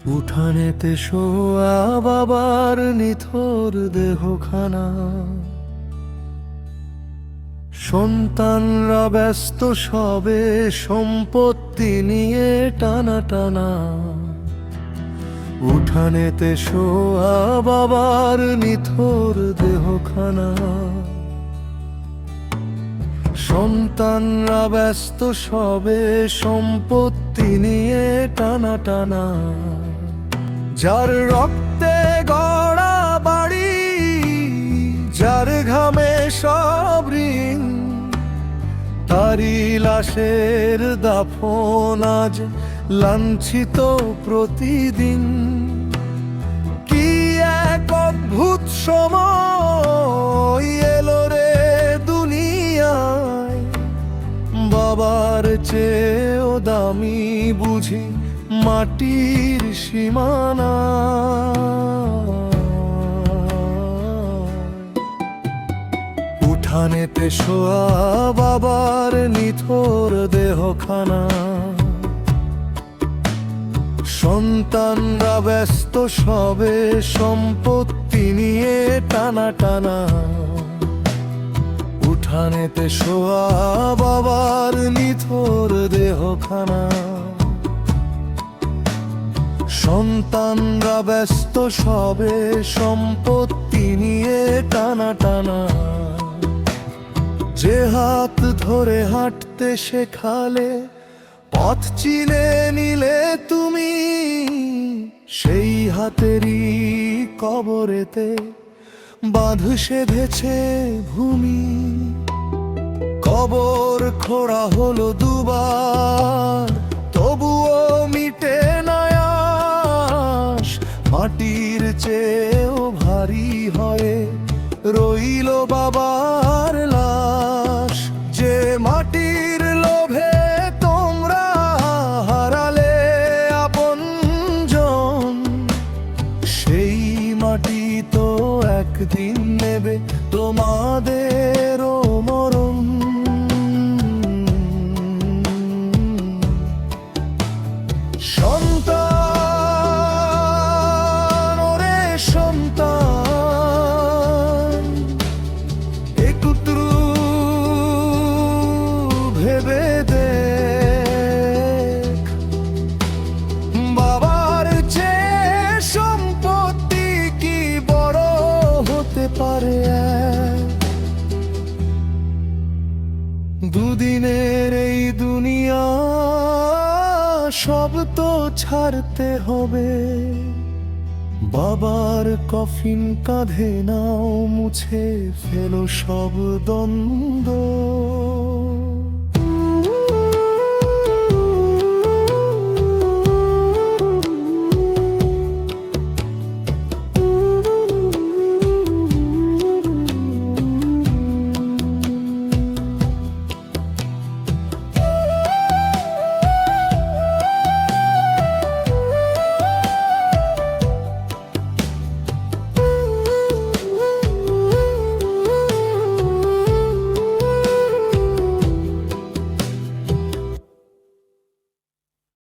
উঠানেতে শোয়া বাবার নিথর দেহখানা, সন্তানরা ব্যস্ত সবে সম্পত্তি নিয়ে টানা টানা। উঠানেতে শোয়া বাবার নিথর দেহখানা, সন্তানরা ব্যস্ত সবে সম্পত্তি নিয়ে টানা টানা। যার রক্তে গড়া বাড়ি, যার ঘামে সব ঋণ, তারি লাশের দাফন আজ লাঞ্ছিত প্রতিদিন। কি এক অদ্ভুত সময় এলো রে দুনিয়ায়, বাবার চেয়েও দামি বুঝি মাটির সীমানা। উঠানেতে শোয়া বাবার নিথর দেহখানা, সন্তানরা ব্যস্ত সবে সম্পত্তি নিয়ে টানা টানা। উঠানেতে শোয়া বাবার নিথর দেহখানা, সন্তানরা ব্যস্ত সবে সম্পত্তি নিয়ে টানা টানা। যে হাত ধরে হাঁটতে শেখালে, পথ চিনে নিলে তুমি, সেই হাতেরই কবরেতে বাঁধ সেধেছে ভূমি। কবর খোঁড়া হলো দুবার, তবুও মিটে না আশ। মাটির চেয়েও ভারী হয়ে রইল বাবার লাশ। যে মাটির লোভে তোমরা হারালে আপনজন, সেই মাটি তো একদিন নেবে তোমাদেরও মরণ। সন্তান ওরে সন্তান, একটু ভেবে দেখ, বাবার চেয়ে সম্পত্তি কি বড় হতে পারে? দুদিনের এই দুনিয়া সব তো ছাড়তে হবে। বাবার কফিন কাঁধে নাও, মুছে ফেলো সব দ্বন্দ্ব।